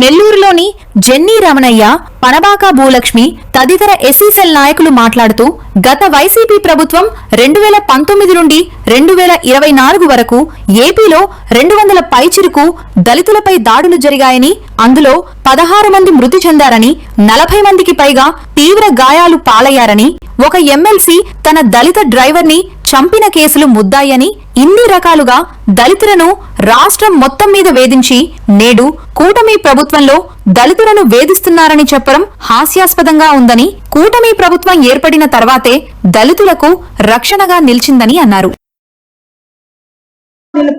నెల్లూరులోని జెన్నీ రమణయ్య, పనబాక భూలక్ష్మి తదితర ఎస్సీ-సెల్ నాయకులు మాట్లాడుతూ గత వైసీపీ ప్రభుత్వం 2019 నుండి 2024 వరకు ఏపీలో 200 పైచిరుకు దళితులపై దాడులు జరిగాయని, అందులో 16 మంది మృతి చెందారని, 40 మందికి పైగా తీవ్ర గాయాలు పాలయ్యారని, ఒక ఎమ్మెల్సీ తన దళిత డ్రైవర్ని చంపిన కేసులు ముద్దాయని, ఇన్ని రకాలుగా దళితులను రాష్ట్రం మొత్తం మీద వేధించి నేడు కూటమి ప్రభుత్వంలో దళితులను వేధిస్తున్నారని చెప్పడం హాస్యాస్పదంగా ఉందని, కూటమి ప్రభుత్వం ఏర్పడిన తర్వాతే దళితులకు రక్షణగా నిలిచిందని అన్నారు.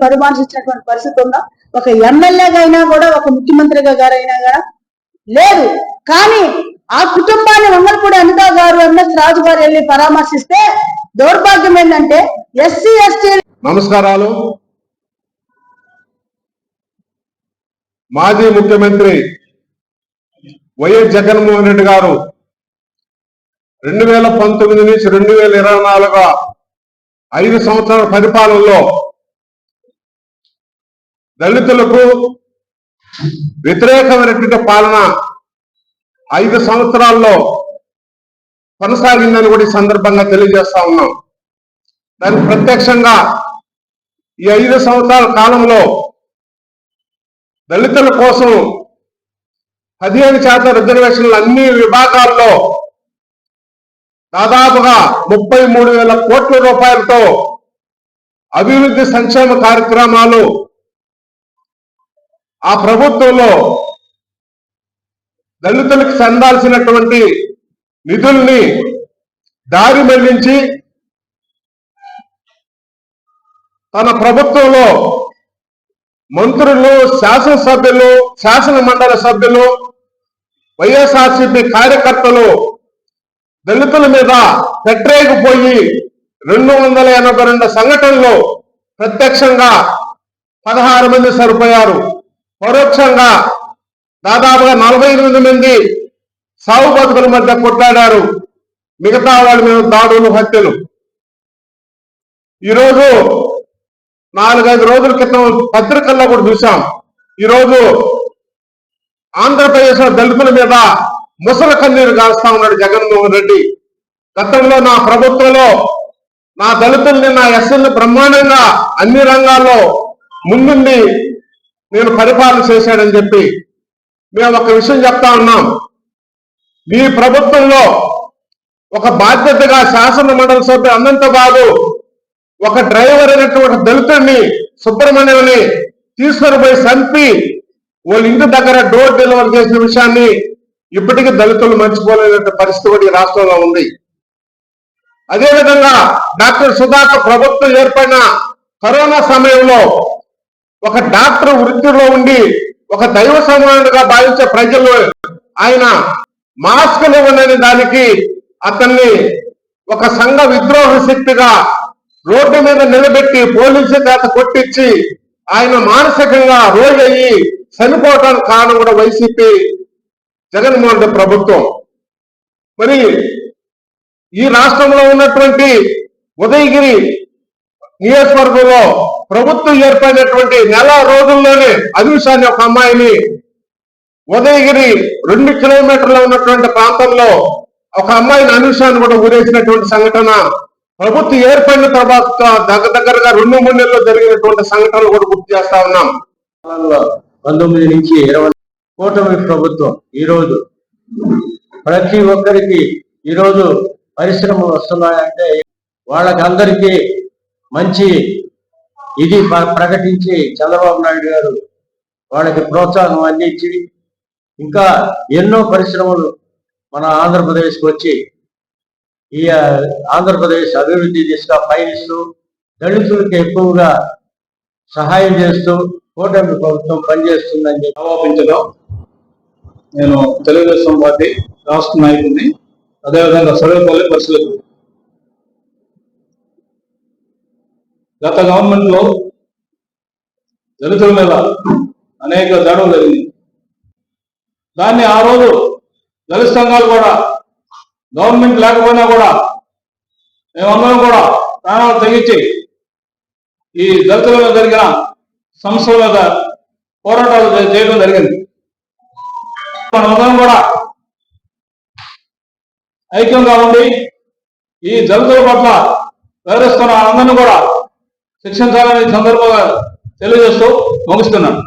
పరిమాణించినటువంటి పరిస్థితి ఉందా? ఒక ఎమ్మెల్యేగా అయినా కూడా, ఒక ముఖ్యమంత్రిగా గారైనా కూడా లేదు. కానీ ఆ కుటుంబాన్ని వంగలపూడి అనిత గారు, ఎంఎస్ రాజు గారు వెళ్ళి పరామర్శిస్తే దౌర్భాగ్యం ఏంటంటే ఎస్సీ ఎస్టీ. నమస్కారాలు. మాజీ ముఖ్యమంత్రి వైఎస్ జగన్మోహన్ రెడ్డి గారు 2019 నుంచి 2024 5 సంవత్సరాల పరిపాలనలో దళితులకు వ్యతిరేకమైనటువంటి పాలన 5 సంవత్సరాల్లో కొనసాగిందని కూడా ఈ సందర్భంగా తెలియజేస్తా ఉన్నాం. దానికి ప్రత్యక్షంగా ఈ 5 సంవత్సరాల కాలంలో దళితుల కోసం 15% రిజర్వేషన్లు అన్ని విభాగాల్లో దాదాపుగా 33,000 కోట్ల రూపాయలతో అభివృద్ధి సంక్షేమ కార్యక్రమాలు ఆ ప్రభుత్వంలో దళితులకు చెందాల్సినటువంటి నిధుల్ని దారి మళ్లించి తన ప్రభుత్వంలో మంత్రులు, శాసనసభ్యులు, శాసన మండలి సభ్యులు, వైఎస్ఆర్సీపీ కార్యకర్తలు దళితుల మీద పెట్టరేగిపోయి 282 సంఘటనలు ప్రత్యక్షంగా 16 మంది సరిపోయారు. పరోక్షంగా దాదాపుగా 48 మంది సాగు బతుకుల మధ్య కొట్లాడారు. మిగతా వాళ్ళ మీద దాడులు, హత్యలు. ఈరోజు 4-5 రోజుల క్రితం పత్రికల్లో కూడా చూసాం. ఈరోజు ఆంధ్రప్రదేశ్ దళితుల మీద ముసల కన్నీరు కాస్తా ఉన్నాడు జగన్మోహన్ రెడ్డి. గతంలో నా ప్రభుత్వంలో నా దళితుల్ని, నా ఎస్ఎల్ని బ్రహ్మాండంగా అన్ని రంగాల్లో ముందుండి నేను పరిపాలన చేశాడని చెప్పి మేము ఒక విషయం చెప్తా ఉన్నాం. మీ ప్రభుత్వంలో ఒక బాధ్యతగా శాసన మండలి సభ్యులు అనంతబాబు ఒక డ్రైవర్ అయినటువంటి దళితుడిని, సుబ్రహ్మణ్యంని తీసుకొని పోయి చంపి వాళ్ళ ఇంటి దగ్గర డోర్ డెలివరీ చేసిన విషయాన్ని ఇప్పటికీ దళితులు మర్చిపోలేని పరిస్థితి కూడా ఈ రాష్ట్రంలో ఉంది. అదేవిధంగా డాక్టర్ సుధాకర్ ప్రభుత్వం ఏర్పడిన కరోనా సమయంలో ఒక డాక్టర్ వృత్తిలో ఉండి ఒక దైవ సమానుడిగా భావించే ప్రజలు ఆయన మాస్కులు ఉండని దానికి అతన్ని ఒక సంఘ విద్రోహ శక్తిగా రోడ్డు మీద నిలబెట్టి పోలీసు చేత కొట్టించి ఆయన మానసికంగా రోగయ్యి చనిపోవటానికి కారణం కూడా వైసీపీ జగన్మోహన్ రెడ్డి ప్రభుత్వం. మరి ఈ రాష్ట్రంలో ఉన్నటువంటి ఉదయగిరి నియోజకవర్గంలో ప్రభుత్వం ఏర్పడినటువంటి నెల రోజుల్లోనే అదివిషాన్ని ఒక అమ్మాయిని ఉదయగిరి 2 కిలోమీటర్లు ఉన్నటువంటి ప్రాంతంలో ఒక అమ్మాయిని అనుషాన్ని కూడా ఊరేసినటువంటి సంఘటన ప్రభుత్వం ఏర్పడిన తర్వాత దగ్గరగా 2-3 నెలల్లో జరిగినటువంటి సంఘటనలు కూడా గుర్తు చేస్తా ఉన్నాం. 19 నుంచి 20 కూటమి ప్రభుత్వం ఈరోజు ప్రతి ఒక్కరికి ఈరోజు పరిశ్రమలు వస్తున్నాయంటే వాళ్ళకందరికీ మంచి ఇది ప్రకటించి చంద్రబాబు నాయుడు గారు వాళ్ళకి ప్రోత్సాహం అందించి ఇంకా ఎన్నో పరిశ్రమలు మన ఆంధ్రప్రదేశ్కి వచ్చి ఈ ఆంధ్రప్రదేశ్ అభివృద్ధి దిశగా పయనిస్తూ దళితులకు ఎక్కువగా సహాయం చేస్తూ కూటమి ప్రభుత్వం పనిచేస్తుందని చెప్పి ఆరోపించడం. నేను తెలుగుదేశం పార్టీ రాష్ట్ర నాయకుడిని, అదేవిధంగా సర్వేపల్లి పరిశీలకుడు. గత గవర్నమెంట్ లో దళితుల మీద అనేక దాడులు జరిగింది. దాన్ని ఆ రోజు దళిత సంఘాలు కూడా గవర్నమెంట్ లేకపోయినా కూడా మేమందరం కూడా ప్రాణాలు తెగించి ఈ దళితుల మీద జరిగిన సమస్యల మీద పోరాటాలు చేయడం జరిగింది. మనమందరం కూడా ఐక్యంగా ఉండి ఈ దళితుల పట్ల వ్యవహరిస్తున్న అందరినీ కూడా శిక్షించాలని సందర్భంగా తెలియజేస్తూ ముగిస్తున్నాను.